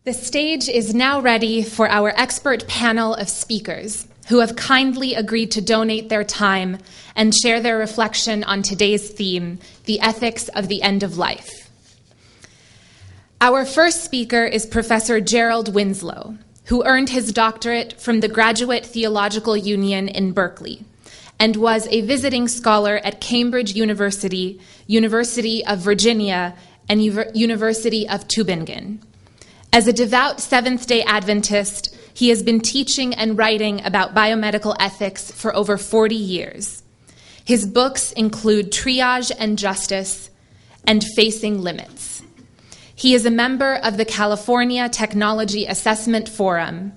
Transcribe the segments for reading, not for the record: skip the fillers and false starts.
The stage is now ready for our expert panel of speakers who have kindly agreed to donate their time and share their reflection on today's theme, the ethics of the end of life. Our first speaker is Professor Gerald Winslow, who earned his doctorate from the Graduate Theological Union in Berkeley and was a visiting scholar at Cambridge University, University of Virginia, and University of Tübingen. As a devout Seventh-day Adventist, he has been teaching and writing about biomedical ethics for over 40 years. His books include Triage and Justice and Facing Limits. He is a member of the California Technology Assessment Forum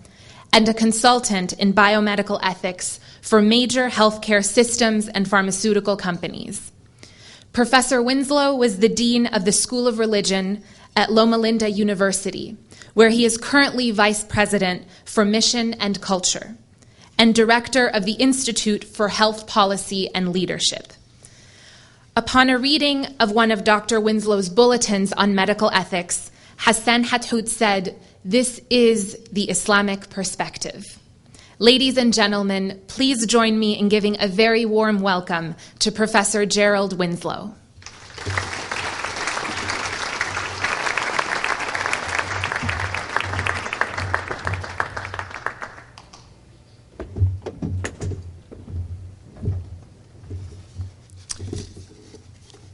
and a consultant in biomedical ethics for major healthcare systems and pharmaceutical companies. Professor Winslow was the Dean of the School of Religion at Loma Linda University, where he is currently Vice President for Mission and Culture and Director of the Institute for Health Policy and Leadership. Upon a reading of one of Dr. Winslow's bulletins on medical ethics, Hassan Hathout said, "This is the Islamic perspective." Ladies and gentlemen, please join me in giving a very warm welcome to Professor Gerald Winslow.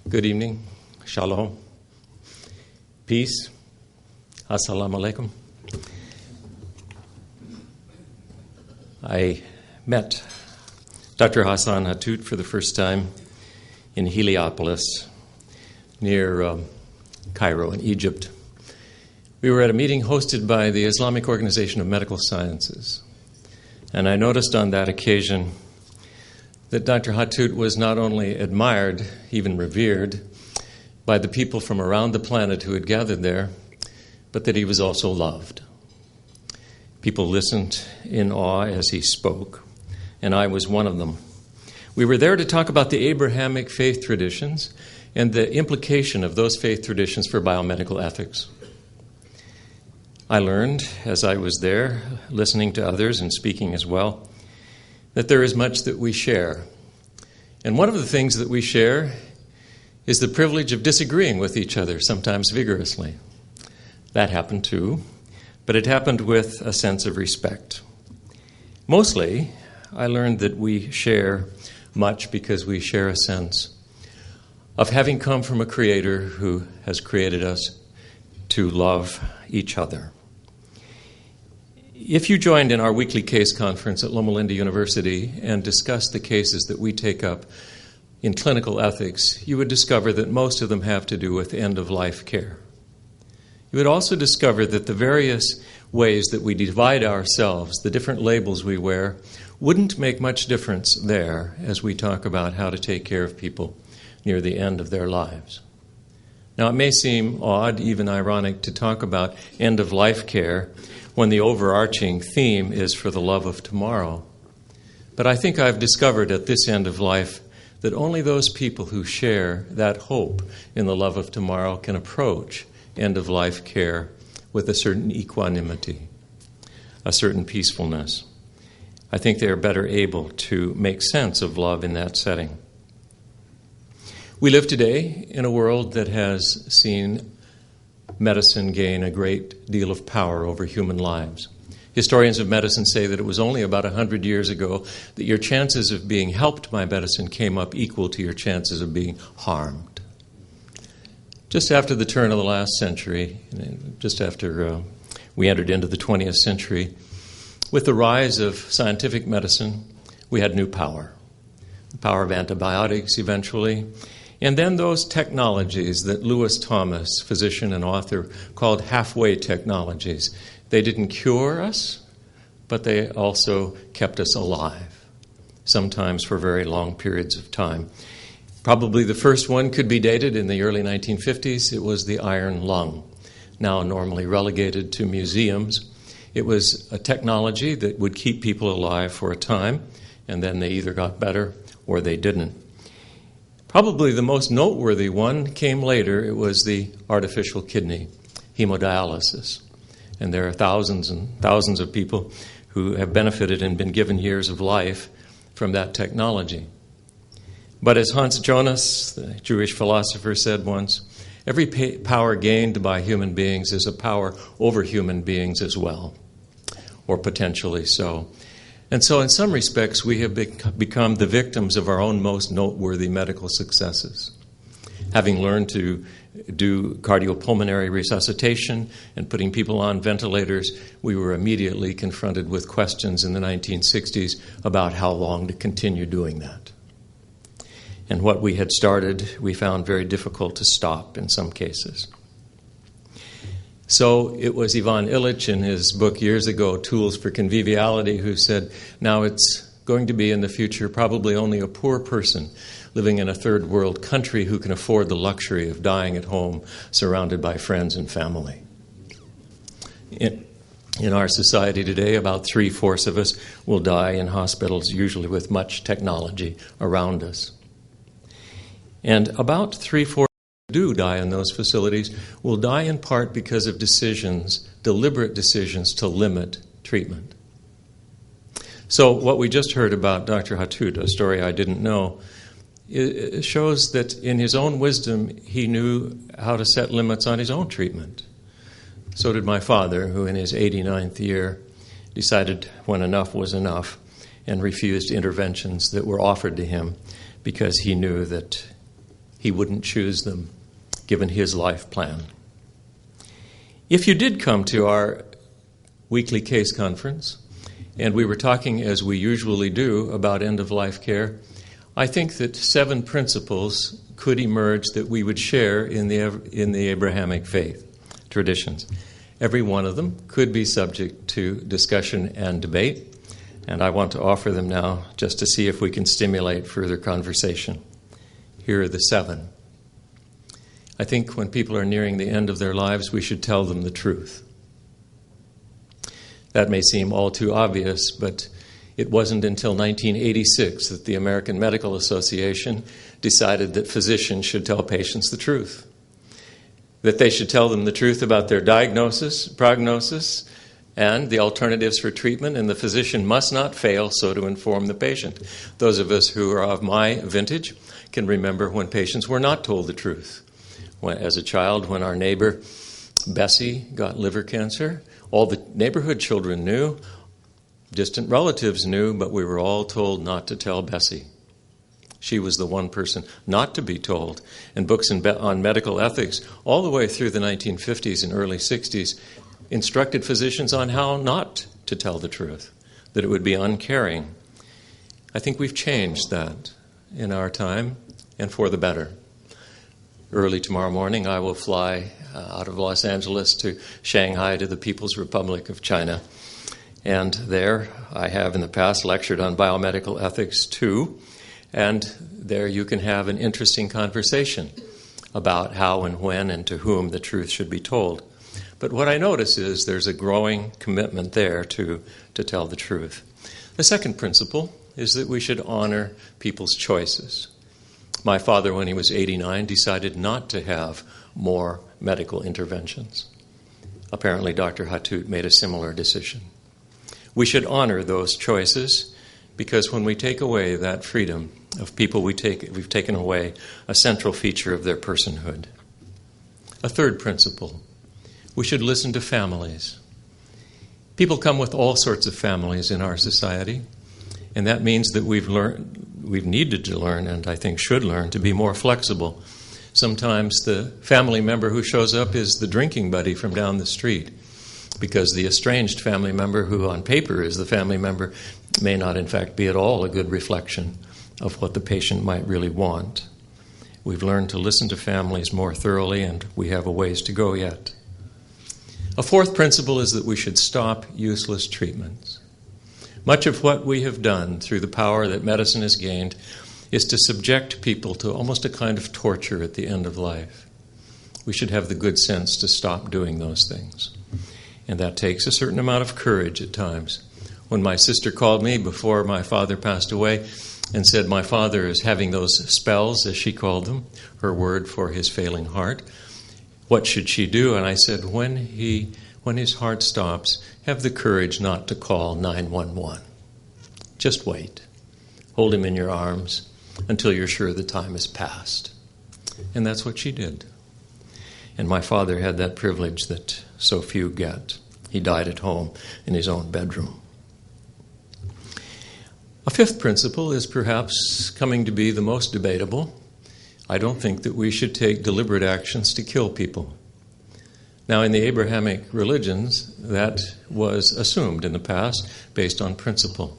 Good evening. Shalom. Peace. Assalamu alaikum. I met Dr. Hassan Hathout for the first time in Heliopolis near Cairo in Egypt. We were at a meeting hosted by the Islamic Organization of Medical Sciences, and I noticed on that occasion that Dr. Hathout was not only admired, even revered, by the people from around the planet who had gathered there, but that he was also loved. People listened in awe as he spoke, and I was one of them. We were there to talk about the Abrahamic faith traditions and the implication of those faith traditions for biomedical ethics. I learned, as I was there, listening to others and speaking as well, that there is much that we share. And one of the things that we share is the privilege of disagreeing with each other, sometimes vigorously. That happened too, but it happened with a sense of respect. Mostly, I learned that we share much because we share a sense of having come from a Creator who has created us to love each other. If you joined in our weekly case conference at Loma Linda University and discussed the cases that we take up in clinical ethics, you would discover that most of them have to do with end-of-life care. You would also discover that the various ways that we divide ourselves, the different labels we wear, wouldn't make much difference there as we talk about how to take care of people near the end of their lives. Now, it may seem odd, even ironic, to talk about end-of-life care when the overarching theme is for the love of tomorrow. But I think I've discovered at this end of life that only those people who share that hope in the love of tomorrow can approach end-of-life care with a certain equanimity, a certain peacefulness. I think they are better able to make sense of love in that setting. We live today in a world that has seen medicine gain a great deal of power over human lives. Historians of medicine say that it was only about 100 years ago that your chances of being helped by medicine came up equal to your chances of being harmed. Just after the turn of the last century, just after we entered into the 20th century, with the rise of scientific medicine, we had new power. The power of antibiotics eventually, and then those technologies that Lewis Thomas, physician and author, called halfway technologies. They didn't cure us, but they also kept us alive, sometimes for very long periods of time. Probably the first one could be dated in the early 1950s. It was the iron lung, now normally relegated to museums. It was a technology that would keep people alive for a time, and then they either got better or they didn't. Probably the most noteworthy one came later. It was the artificial kidney, hemodialysis. And there are thousands and thousands of people who have benefited and been given years of life from that technology. But as Hans Jonas, the Jewish philosopher, said once, every power gained by human beings is a power over human beings as well, or potentially so. And so in some respects, we have become the victims of our own most noteworthy medical successes. Having learned to do cardiopulmonary resuscitation and putting people on ventilators, we were immediately confronted with questions in the 1960s about how long to continue doing that. And what we had started, we found very difficult to stop in some cases. So it was Ivan Illich in his book years ago, Tools for Conviviality, who said, now it's going to be in the future probably only a poor person living in a third world country who can afford the luxury of dying at home surrounded by friends and family. In our society today, about 3/4 of us will die in hospitals, usually with much technology around us. And about 3/4 who do die in those facilities will die in part because of decisions, deliberate decisions to limit treatment. So what we just heard about Dr. Hathout, a story I didn't know, it shows that in his own wisdom, he knew how to set limits on his own treatment. So did my father, who in his 89th year decided when enough was enough and refused interventions that were offered to him because he knew that he wouldn't choose them given his life plan. If you did come to our weekly case conference, and we were talking, as we usually do, about end-of-life care, I think that 7 principles could emerge that we would share in the Abrahamic faith traditions. Every one of them could be subject to discussion and debate, and I want to offer them now just to see if we can stimulate further conversation. Here are the 7. I think when people are nearing the end of their lives, we should tell them the truth. That may seem all too obvious, but it wasn't until 1986 that the American Medical Association decided that physicians should tell patients the truth, that they should tell them the truth about their diagnosis, prognosis, and the alternatives for treatment, and the physician must not fail so to inform the patient. Those of us who are of my vintage can remember when patients were not told the truth. As a child, when our neighbor Bessie got liver cancer, all the neighborhood children knew, distant relatives knew, but we were all told not to tell Bessie. She was the one person not to be told. And books on medical ethics all the way through the 1950s and early 60s instructed physicians on how not to tell the truth, that it would be uncaring. I think we've changed that in our time, and for the better. Early tomorrow morning, I will fly out of Los Angeles to Shanghai to the People's Republic of China. And there, I have in the past lectured on biomedical ethics too. And there you can have an interesting conversation about how and when and to whom the truth should be told. But what I notice is there's a growing commitment there to tell the truth. The second principle is that we should honor people's choices. My father, when he was 89, decided not to have more medical interventions. Apparently, Dr. Hathout made a similar decision. We should honor those choices because when we take away that freedom of people, we've taken away a central feature of their personhood. A third principle, we should listen to families. People come with all sorts of families in our society, and that means that we've needed to learn, and I think should learn, to be more flexible. Sometimes the family member who shows up is the drinking buddy from down the street, because the estranged family member, who on paper is the family member, may not in fact be at all a good reflection of what the patient might really want. We've learned to listen to families more thoroughly, and we have a ways to go yet. A fourth principle is that we should stop useless treatments. Much of what we have done through the power that medicine has gained is to subject people to almost a kind of torture at the end of life. We should have the good sense to stop doing those things. And that takes a certain amount of courage at times. When my sister called me before my father passed away and said my father is having those spells, as she called them, her word for his failing heart, what should she do? And I said, when when his heart stops, have the courage not to call 911. Just wait. Hold him in your arms until you're sure the time has passed. And that's what she did. And my father had that privilege that so few get. He died at home in his own bedroom. A fifth principle is perhaps coming to be the most debatable. I don't think that we should take deliberate actions to kill people. Now, in the Abrahamic religions, that was assumed in the past based on principle.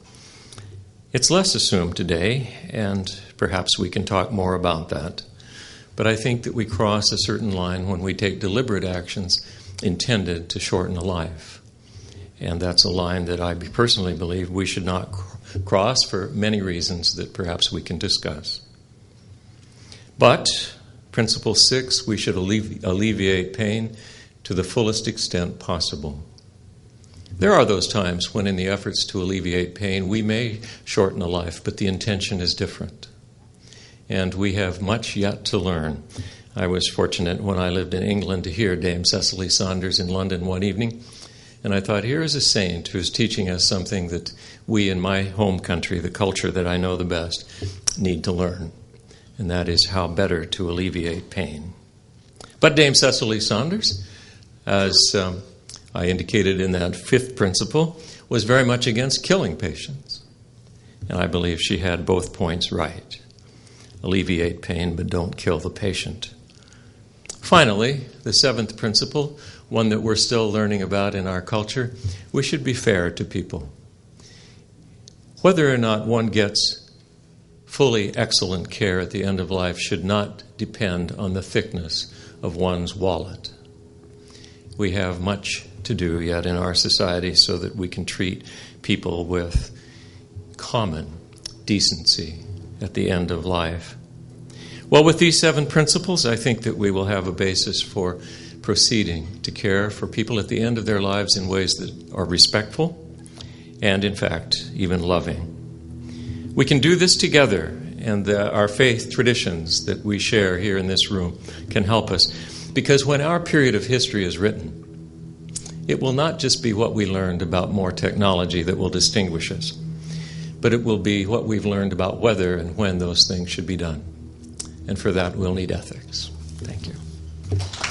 It's less assumed today, and perhaps we can talk more about that. But I think that we cross a certain line when we take deliberate actions intended to shorten a life. And that's a line that I personally believe we should not cross for many reasons that perhaps we can discuss. But, principle 6, we should alleviate pain to the fullest extent possible. There are those times when in the efforts to alleviate pain, we may shorten a life, but the intention is different. And we have much yet to learn. I was fortunate when I lived in England to hear Dame Cecily Saunders in London one evening, and I thought, here is a saint who's teaching us something that we in my home country, the culture that I know the best, need to learn, and that is how better to alleviate pain. But Dame Cecily Saunders, as I indicated in that fifth principle, was very much against killing patients. And I believe she had both points right. Alleviate pain, but don't kill the patient. Finally, the seventh principle, one that we're still learning about in our culture, we should be fair to people. Whether or not one gets fully excellent care at the end of life should not depend on the thickness of one's wallet. We have much to do yet in our society so that we can treat people with common decency at the end of life. Well, with these 7 principles, I think that we will have a basis for proceeding to care for people at the end of their lives in ways that are respectful and, in fact, even loving. We can do this together, and our faith traditions that we share here in this room can help us. Because when our period of history is written, it will not just be what we learned about more technology that will distinguish us, but it will be what we've learned about whether and when those things should be done. And for that, we'll need ethics. Thank you.